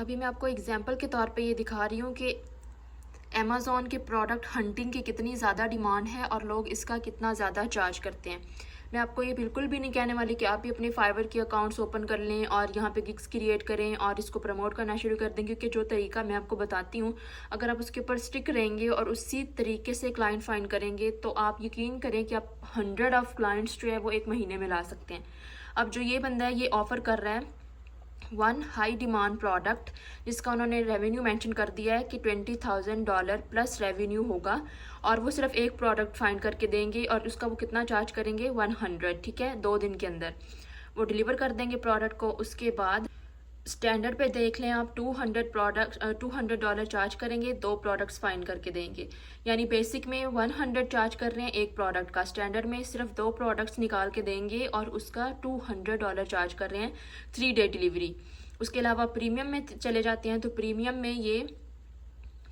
अभी मैं आपको एग्जांपल के तौर पे ये दिखा रही हूँ कि अमेज़ॉन के प्रोडक्ट हंटिंग की कितनी ज़्यादा डिमांड है और लोग इसका कितना ज़्यादा चार्ज करते हैं। मैं आपको ये बिल्कुल भी नहीं कहने वाली कि आप भी अपने फाइवर के अकाउंट्स ओपन कर लें और यहाँ पे गिग्स क्रिएट करें और इसको प्रमोट करना शुरू कर दें, क्योंकि जो तरीका मैं आपको बताती हूँ, अगर आप उसके ऊपर स्टिक रहेंगे और उसी तरीके से क्लाइंट फाइंड करेंगे तो आप यकीन करें कि आप 100 क्लाइंट्स जो है वो एक महीने में ला सकते हैं। अब जो ये बंदा है ये ऑफ़र कर रहा है वन हाई डिमांड प्रोडक्ट, जिसका उन्होंने रेवेन्यू मेंशन कर दिया है कि $20,000 प्लस रेवेन्यू होगा, और वो सिर्फ एक प्रोडक्ट फाइंड करके देंगे और उसका वो कितना चार्ज करेंगे 100, ठीक है, 2 दिन के अंदर वो डिलीवर कर देंगे प्रोडक्ट को। उसके बाद स्टैंडर्ड पे देख लें आप, $200 चार्ज करेंगे, 2 प्रोडक्ट्स फाइंड करके देंगे। यानी बेसिक में 100 चार्ज कर रहे हैं एक प्रोडक्ट का, स्टैंडर्ड में सिर्फ 2 प्रोडक्ट्स निकाल के देंगे और उसका $200 चार्ज कर रहे हैं 3 डे डिलीवरी। उसके अलावा प्रीमियम में चले जाते हैं तो प्रीमियम में ये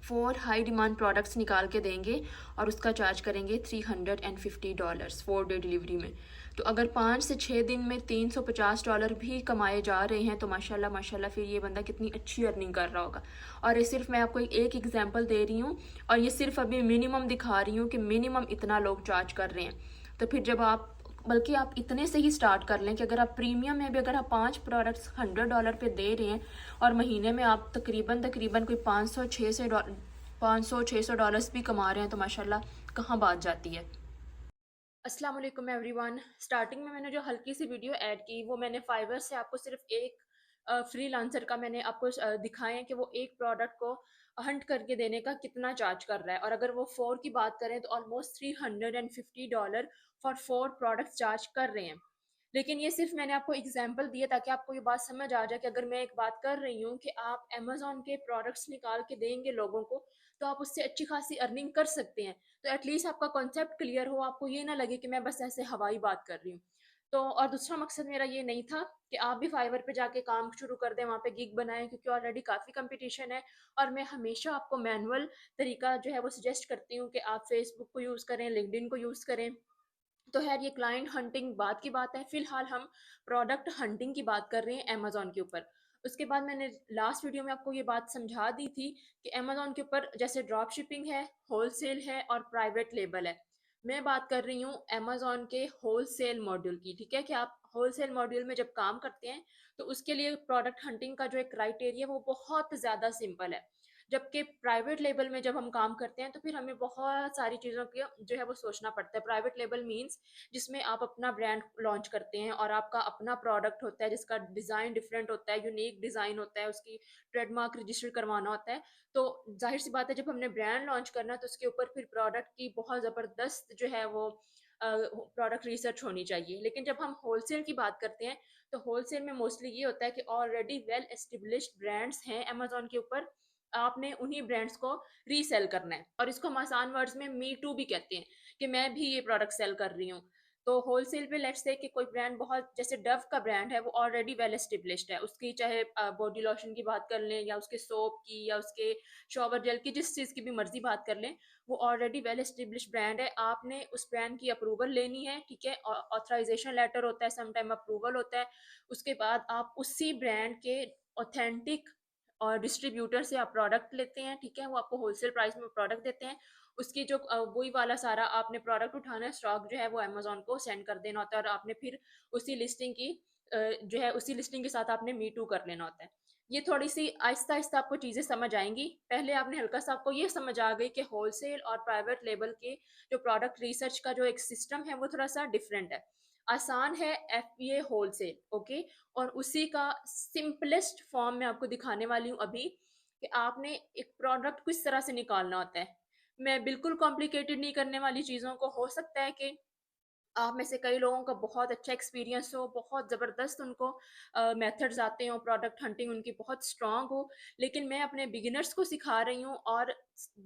4 हाई डिमांड प्रोडक्ट्स निकाल के देंगे और उसका चार्ज करेंगे $350 4 डे डिलीवरी में। तो अगर 5 से 6 दिन में $350 भी कमाए जा रहे हैं तो माशाल्लाह माशाल्लाह फिर ये बंदा कितनी अच्छी अर्निंग कर रहा होगा। और ये सिर्फ मैं आपको एक एग्जांपल दे रही हूँ और ये सिर्फ अभी मिनिमम दिखा रही हूँ कि मिनिमम इतना लोग चार्ज कर रहे हैं। तो फिर जब आप, बल्कि आप इतने से ही स्टार्ट कर लें कि अगर आप प्रीमियम में भी अगर आप 5 प्रोडक्ट्स $100 पे दे रहे हैं और महीने में आप तकरीबन तकरीबन कोई 500-600 भी कमा रहे हैं तो माशाल्लाह कहाँ बात जाती है। अस्सलाम वालेकुम एवरीवन। स्टार्टिंग में मैंने जो हल्की सी वीडियो ऐड की वो मैंने फाइवर से आपको सिर्फ एक फ्रीलांसर का मैंने आपको दिखाए हैं कि वो एक प्रोडक्ट को हंट करके देने का कितना चार्ज कर रहा है, और अगर वो 4 की बात करें तो ऑलमोस्ट $350 फॉर 4 प्रोडक्ट्स चार्ज कर रहे हैं। लेकिन ये सिर्फ मैंने आपको एग्जांपल दिया ताकि आपको ये बात समझ आ जाए कि अगर मैं एक बात कर रही हूँ कि आप अमेज़न के प्रोडक्ट्स निकाल के देंगे लोगों को तो आप उससे अच्छी खासी अर्निंग कर सकते हैं। तो एटलीस्ट आपका कॉन्सेप्ट क्लियर हो, आपको ये ना लगे कि मैं बस ऐसे हवाई बात कर रही हूँ। तो और दूसरा मकसद मेरा ये नहीं था कि आप भी फाइवर पे जाके काम शुरू कर दें, वहाँ पे गिग बनाएं, क्योंकि ऑलरेडी काफ़ी कंपटीशन है। और मैं हमेशा आपको मैनुअल तरीका जो है वो सजेस्ट करती हूँ कि आप फेसबुक को यूज़ करें, लिंक्डइन को यूज़ करें। तो खैर ये क्लाइंट हंटिंग बात की बात है, फिलहाल हम प्रोडक्ट हंटिंग की बात कर रहे हैं अमेजोन के ऊपर। उसके बाद मैंने लास्ट वीडियो में आपको ये बात समझा दी थी कि अमेजोन के ऊपर जैसे ड्रॉप शिपिंग है, होलसेल है और प्राइवेट लेबल है। मैं बात कर रही हूँ अमेजोन के होलसेल मॉड्यूल की, ठीक है, कि आप होलसेल मॉड्यूल में जब काम करते हैं तो उसके लिए प्रोडक्ट हंटिंग का जो एक क्राइटेरिया वो बहुत ज़्यादा सिंपल है। जबकि प्राइवेट लेबल में जब हम काम करते हैं तो फिर हमें बहुत सारी चीज़ों की जो है वो सोचना पड़ता है। प्राइवेट लेबल मीन्स जिसमें आप अपना ब्रांड लॉन्च करते हैं और आपका अपना प्रोडक्ट होता है जिसका डिज़ाइन डिफरेंट होता है, यूनिक डिज़ाइन होता है, उसकी ट्रेडमार्क रजिस्टर करवाना होता है। तो जाहिर सी बात है जब हमने ब्रांड लॉन्च करना है तो उसके ऊपर फिर प्रोडक्ट की बहुत ज़बरदस्त जो है वो प्रोडक्ट रिसर्च होनी चाहिए। लेकिन जब हम होलसेल की बात करते हैं तो होलसेल में मोस्टली ये होता है कि ऑलरेडी वेल एस्टेब्लिश्ड ब्रांड्स हैं अमेजोन के ऊपर, आपने उन्हीं ब्रांड्स को रीसेल करना है। और इसको हम आसान वर्ड्स में मी टू भी कहते हैं कि मैं भी ये प्रोडक्ट सेल कर रही हूँ। तो होलसेल पे लेट्स से कि कोई ब्रांड बहुत, जैसे डव का ब्रांड है वो ऑलरेडी वेल एस्टेब्लिश्ड है, उसकी चाहे बॉडी लोशन की बात कर लें या उसके सोप की या उसके शॉवर जेल की, जिस चीज़ की भी मर्जी बात कर लें, वो ऑलरेडी वेल एस्टेब्लिश्ड ब्रांड है। आपने उस ब्रांड की अप्रूवल लेनी है, ठीक है, ऑथराइजेशन लेटर होता है, समटाइम अप्रूवल होता है। उसके बाद आप उसी ब्रांड के ऑथेंटिक और डिस्ट्रीब्यूटर से आप प्रोडक्ट लेते हैं, ठीक है, वो आपको होलसेल प्राइस में प्रोडक्ट देते हैं। उसकी जो वही वाला सारा आपने प्रोडक्ट उठाना है, स्टॉक जो है वो अमेज़न को सेंड कर देना होता है और आपने फिर उसी लिस्टिंग की जो है उसी लिस्टिंग के साथ आपने मी टू कर लेना होता है। ये थोड़ी-सी आहिस्ता-आहिस्ता आपको चीज़ें समझ आएँगी। पहले आपने हल्का-सा, आपको ये समझ आ गई कि होलसेल और प्राइवेट लेबल के जो प्रोडक्ट रिसर्च का जो एक सिस्टम है वो थोड़ा-सा डिफरेंट है। आसान है एफबीए होलसेल, ओके? और उसी का सिंपलेस्ट फॉर्म मैं आपको दिखाने वाली हूँ अभी कि आपने एक प्रोडक्ट किस तरह से निकालना होता है। मैं बिल्कुल कॉम्प्लिकेटेड नहीं करने वाली चीज़ों को। हो सकता है कि आप में से कई लोगों का बहुत अच्छा एक्सपीरियंस हो, बहुत ज़बरदस्त उनको मेथड्स आते हों, प्रोडक्ट हंटिंग उनकी बहुत स्ट्रॉन्ग हो, लेकिन मैं अपने बिगिनर्स को सिखा रही हूँ और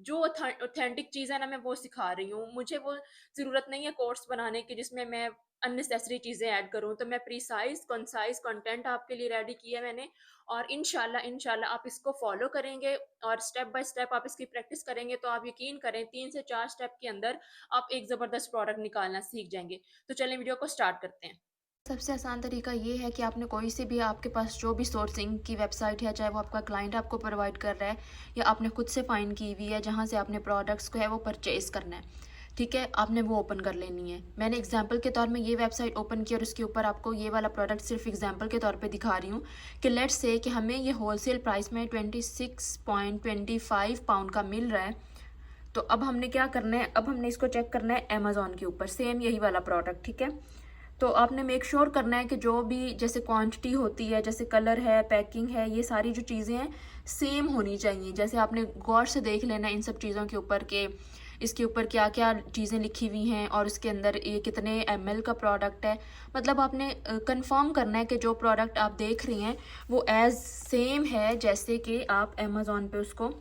जो ऑथेंटिक चीज़ है ना मैं वो सिखा रही हूँ। मुझे वो ज़रूरत नहीं है कोर्स बनाने की जिसमें मैं अननेसेसरी चीज़ें ऐड करूँ। तो मैं प्रिसाइज़, कंसाइज़ कंटेंट आपके लिए रेडी किया है मैंने, और इंशाल्लाह इंशाल्लाह आप इसको फ़ॉलो करेंगे और स्टेप बाय स्टेप आप इसकी प्रैक्टिस करेंगे तो आप यकीन करें 3 से 4 स्टेप के अंदर आप एक ज़बरदस्त प्रोडक्ट निकालना सीख जाएँगे। तो चलें वीडियो को स्टार्ट करते हैं। सबसे आसान तरीका ये है कि आपने कोई सी भी आपके पास जो भी सोर्सिंग की वेबसाइट है, चाहे वो आपका क्लाइंट आपको प्रोवाइड कर रहा है या आपने खुद से फाइंड की हुई है, जहाँ से आपने प्रोडक्ट्स को है वो परचेज़ करना है, ठीक है, आपने वो ओपन कर लेनी है। मैंने एग्जांपल के तौर में ये वेबसाइट ओपन की और उसके ऊपर आपको ये वाला प्रोडक्ट सिर्फ एग्जांपल के तौर पे दिखा रही हूँ कि लेट्स से कि हमें ये होलसेल प्राइस में 26.25 पाउंड का मिल रहा है। तो अब हमने क्या करना है, अब हमने इसको चेक करना है अमेज़ॉन के ऊपर, सेम यही वाला प्रोडक्ट, ठीक है। तो आपने मेक श्योर करना है कि जो भी जैसे क्वांटिटी होती है, जैसे कलर है, पैकिंग है, ये सारी जो चीज़ें हैं सेम होनी चाहिए। जैसे आपने गौर से देख लेना इन सब चीज़ों के ऊपर कि इसके ऊपर क्या क्या चीज़ें लिखी हुई हैं और उसके अंदर ये कितने ml का प्रोडक्ट है। मतलब आपने कंफर्म करना है कि जो प्रोडक्ट आप देख रही हैं वो एज सेम है जैसे कि आप अमेज़ॉन पे उसको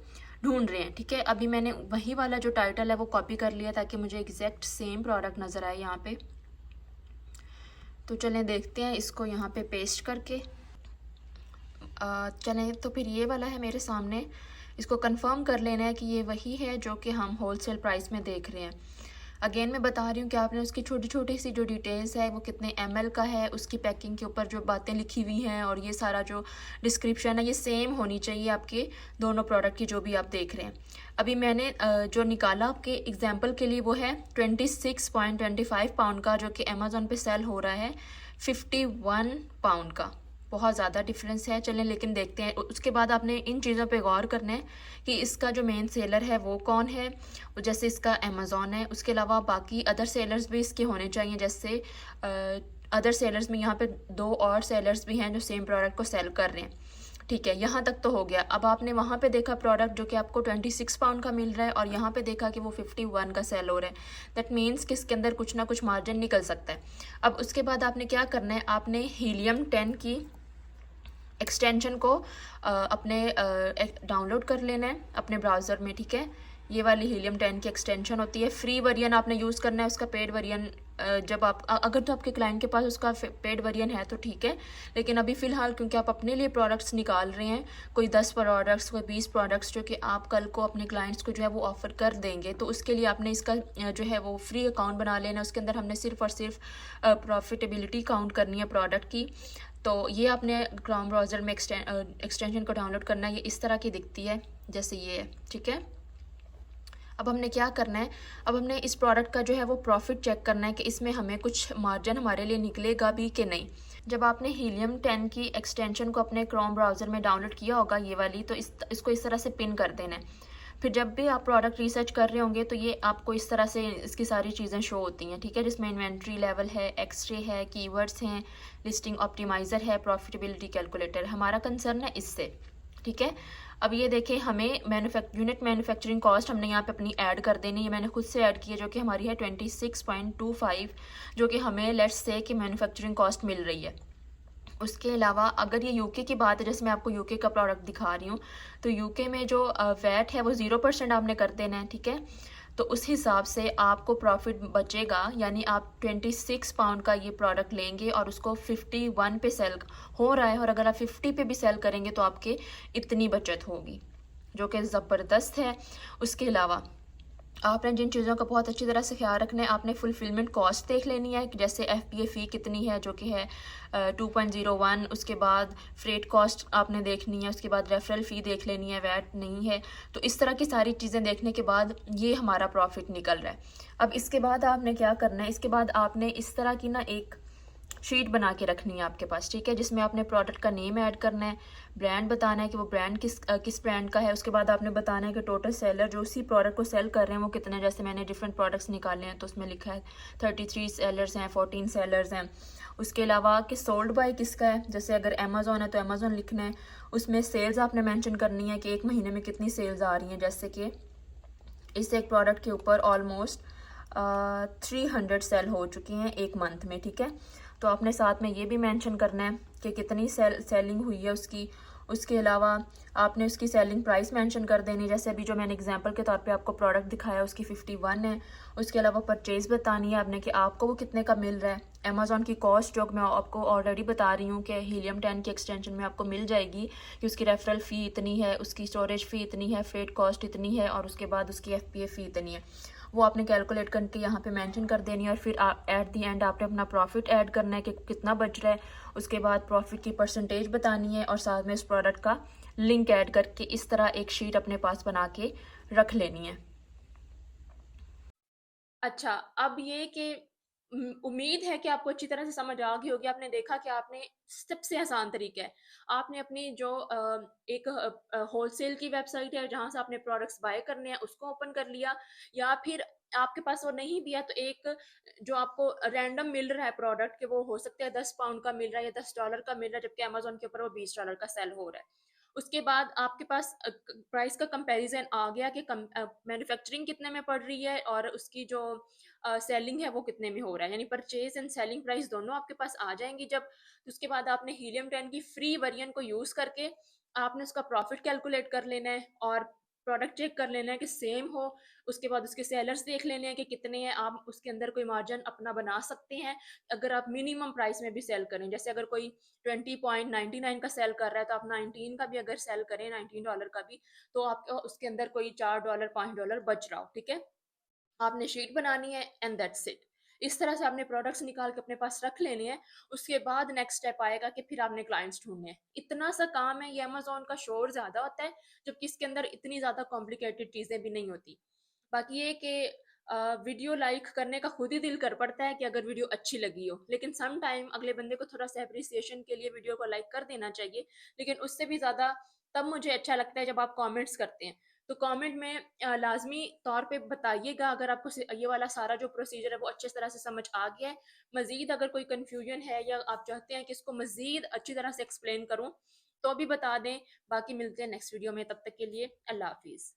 ढूंढ रहे हैं, ठीक है। अभी मैंने वही वाला जो टाइटल है वो कॉपी कर लिया ताकि मुझे एग्जैक्ट सेम प्रोडक्ट नज़र आए यहाँ पे। तो चलें देखते हैं इसको यहाँ पे पेस्ट करके। चलें, तो फिर ये वाला है मेरे सामने, इसको कंफर्म कर लेना है कि ये वही है जो कि हम होलसेल प्राइस में देख रहे हैं। अगेन मैं बता रही हूँ कि आपने उसकी छोटी छोटी सी जो डिटेल्स है वो कितने ml का है, उसकी पैकिंग के ऊपर जो बातें लिखी हुई हैं और ये सारा जो डिस्क्रिप्शन है ये सेम होनी चाहिए आपके दोनों प्रोडक्ट की जो भी आप देख रहे हैं। अभी मैंने जो निकाला आपके एग्जांपल के लिए वो है 26.25 पाउंड का, जो कि अमेज़ॉन पे सेल हो रहा है 51 पाउंड का। बहुत ज़्यादा डिफरेंस है। चलें लेकिन देखते हैं। उसके बाद आपने इन चीज़ों पे गौर करना है कि इसका जो मेन सेलर है वो कौन है, जैसे इसका अमेज़ॉन है। उसके अलावा बाकी अदर सेलर्स भी इसके होने चाहिए, जैसे अदर सेलर्स में यहाँ पे 2 और सेलर्स भी हैं जो सेम प्रोडक्ट को सेल कर रहे हैं, ठीक है। यहाँ तक तो हो गया। अब आपने वहाँ पे देखा प्रोडक्ट जो कि आपको 26 पाउंड का मिल रहा है और यहाँ पे देखा कि वो 51 का सेल हो रहा है। दैट मीन्स कि इसके अंदर कुछ ना कुछ मार्जिन निकल सकता है। अब उसके बाद आपने क्या करना है, आपने हीलियम 10 की एक्सटेंशन को अपने डाउनलोड कर लेना है अपने ब्राउज़र में, ठीक है। ये वाली हीलियम 10 की एक्सटेंशन होती है। फ्री वर्जन आपने यूज़ करना है, उसका पेड वर्जन जब आप अगर तो आपके क्लाइंट के पास उसका पेड वर्जन है तो ठीक है, लेकिन अभी फ़िलहाल क्योंकि आप अपने लिए प्रोडक्ट्स निकाल रहे हैं, कोई 10 प्रोडक्ट्स, कोई 20 प्रोडक्ट्स जो कि आप कल को अपने क्लाइंट्स को जो है वो ऑफ़र कर देंगे, तो उसके लिए आपने इसका जो है वो फ्री अकाउंट बना लेना। उसके अंदर हमने सिर्फ और सिर्फ प्रॉफिटेबिलिटी काउंट करनी है प्रोडक्ट की। तो ये आपने क्रोम ब्राउज़र में एक्सटेंशन को डाउनलोड करना है। ये इस तरह की दिखती है जैसे ये है, ठीक है। अब हमने क्या करना है, अब हमने इस प्रोडक्ट का जो है वो प्रॉफिट चेक करना है कि इसमें हमें कुछ मार्जिन हमारे लिए निकलेगा भी कि नहीं। जब आपने हीलियम 10 की एक्सटेंशन को अपने क्रोम ब्राउज़र में डाउनलोड किया होगा ये वाली, तो इसको इस तरह से पिन कर देना है। फिर जब भी आप प्रोडक्ट रिसर्च कर रहे होंगे तो ये आपको इस तरह से इसकी सारी चीज़ें शो होती हैं, ठीक है, जिसमें इन्वेंट्री लेवल है, एक्सरे है, कीवर्ड्स हैं, लिस्टिंग ऑप्टिमाइज़र है, प्रॉफिटेबिलिटी कैलकुलेटर। हमारा कंसर्न है इससे, ठीक है। अब ये देखें, हमें यूनिट मैन्युफैक्चरिंग कॉस्ट हमने यहाँ पे अपनी ऐड कर देनी है। मैंने खुद से ऐड की है जो कि हमारी है 26.25, जो कि हमें लेट्स से कि मैन्युफैक्चरिंग कॉस्ट मिल रही है। उसके अलावा अगर ये यूके की बात है, जैसे मैं आपको यूके का प्रोडक्ट दिखा रही हूँ, तो यूके में जो वैट है वो 0% आपने कर देना है, ठीक है। तो उस हिसाब से आपको प्रॉफिट बचेगा, यानी आप 26 पाउंड का ये प्रोडक्ट लेंगे और उसको 51 पे सेल हो रहा है, और अगर आप 50 पे भी सेल करेंगे तो आपके इतनी बचत होगी, जो कि ज़बरदस्त है। उसके अलावा आपने जिन चीज़ों का बहुत अच्छी तरह से ख्याल रखना है, आपने फुलफिलमेंट कॉस्ट देख लेनी है, जैसे FBA फ़ी कितनी है जो कि है 2.01। उसके बाद फ्रेट कॉस्ट आपने देखनी है, उसके बाद रेफरल फ़ी देख लेनी है, वैट नहीं है। तो इस तरह की सारी चीज़ें देखने के बाद ये हमारा प्रॉफिट निकल रहा है। अब इसके बाद आपने क्या करना है, इसके बाद आपने इस तरह की ना एक शीट बना के रखनी है आपके पास, ठीक है, जिसमें आपने प्रोडक्ट का नेम ऐड करना है, ब्रांड बताना है कि वो ब्रांड किस ब्रांड का है। उसके बाद आपने बताना है कि टोटल सेलर जो उसी प्रोडक्ट को सेल कर रहे हैं वो कितने। जैसे मैंने डिफरेंट प्रोडक्ट्स निकाले हैं तो उसमें लिखा है 33 सेलर्स हैं, 14 सेलर्स हैं। उसके अलावा कि सोल्ड बाय किसका है, जैसे अगर अमेज़ॉन है तो अमेज़ॉन लिखना है। उसमें सेल्स आपने मैंशन करनी है कि एक महीने में कितनी सेल्स आ रही हैं, जैसे कि इस एक प्रोडक्ट के ऊपर ऑलमोस्ट 300 सेल हो चुकी हैं एक मंथ में, ठीक है। तो आपने साथ में ये भी मेंशन करना है कि कितनी सेलिंग हुई है उसकी। उसके अलावा आपने उसकी सेलिंग प्राइस मेंशन कर देनी, जैसे अभी जो मैंने एग्जांपल के तौर पे आपको प्रोडक्ट दिखाया उसकी 51 है। उसके अलावा परचेज़ बतानी है आपने कि आपको वो कितने का मिल रहा है। अमेज़ॉन की कॉस्ट जो मैं आपको ऑलरेडी बता रही हूँ कि हीलियम 10 की एक्सटेंशन में आपको मिल जाएगी कि उसकी रेफरल फ़ी इतनी है, उसकी स्टोरेज फ़ी इतनी है, फ्रेट कॉस्ट इतनी है, और उसके बाद उसकी FBA फ़ी इतनी है। वो आपने कैलकुलेट करके यहाँ पे मेंशन कर देनी है, और फिर एट द एंड आपने अपना प्रॉफिट ऐड करना है कि कितना बच रहा है। उसके बाद प्रॉफिट की परसेंटेज बतानी है और साथ में इस प्रोडक्ट का लिंक ऐड करके इस तरह एक शीट अपने पास बना के रख लेनी है। अच्छा, अब ये कि उम्मीद है कि आपको अच्छी तरह से समझ आ गई होगी। आपने देखा कि आपने सबसे आसान तरीका है, आपने अपनी जो एक होलसेल की वेबसाइट है जहाँ से आपने प्रोडक्ट्स बाय करने हैं उसको ओपन कर लिया, या फिर आपके पास वो नहीं भी है तो एक जो आपको रैंडम मिल रहा है प्रोडक्ट, कि वो हो सकता है 10 पाउंड का मिल रहा है या $10 का मिल रहा है, जबकि अमेज़न के ऊपर वो $20 का सेल हो रहा है। उसके बाद आपके पास प्राइस का कंपैरिजन आ गया कि मैन्युफैक्चरिंग कितने में पड़ रही है और उसकी जो सेलिंग है वो कितने में हो रहा है, यानी परचेज एंड सेलिंग प्राइस दोनों आपके पास आ जाएंगी जब। उसके बाद आपने हीलियम 10 की फ्री वेरिएंट को यूज करके आपने उसका प्रॉफिट कैलकुलेट कर लेना है और प्रोडक्ट चेक कर लेना है कि सेम हो। उसके बाद उसके सेलर्स देख लेने हैं कि कितने हैं, आप उसके अंदर कोई मार्जिन अपना बना सकते हैं अगर आप मिनिमम प्राइस में भी सेल करें। जैसे अगर कोई 20.99 का सेल कर रहा है तो आप 19 का भी अगर सेल करें, $19 का भी, तो आपको उसके अंदर कोई $4 $5 बच रहा हो, ठीक है। आपने शीट बनानी है एंड दैट्स इट। इस तरह से आपने प्रोडक्ट्स निकाल के अपने पास रख लेने हैं। उसके बाद नेक्स्ट स्टेप आएगा कि फिर आपने क्लाइंट्स ढूंढने हैं। इतना सा काम है, ये अमेजोन का शोर ज्यादा होता है जबकि इसके अंदर इतनी ज्यादा कॉम्प्लिकेटेड चीजें भी नहीं होती। बाकी ये कि वीडियो लाइक करने का खुद ही दिल कर पड़ता है कि अगर वीडियो अच्छी लगी हो, लेकिन सम टाइम अगले बंदे को थोड़ा सा अप्रिसिएशन के लिए वीडियो को लाइक कर देना चाहिए। लेकिन उससे भी ज़्यादा तब मुझे अच्छा लगता है जब आप कमेंट्स करते हैं। तो कमेंट में लाजमी तौर पे बताइएगा अगर आपको ये वाला सारा जो प्रोसीजर है वो अच्छे तरह से समझ आ गया है। मज़ीद अगर कोई कन्फ्यूजन है या आप चाहते हैं कि इसको मज़ीद अच्छी तरह से एक्सप्लेन करूँ तो भी बता दें। बाकी मिलते हैं नेक्स्ट वीडियो में, तब तक के लिए अल्लाह हाफिज़।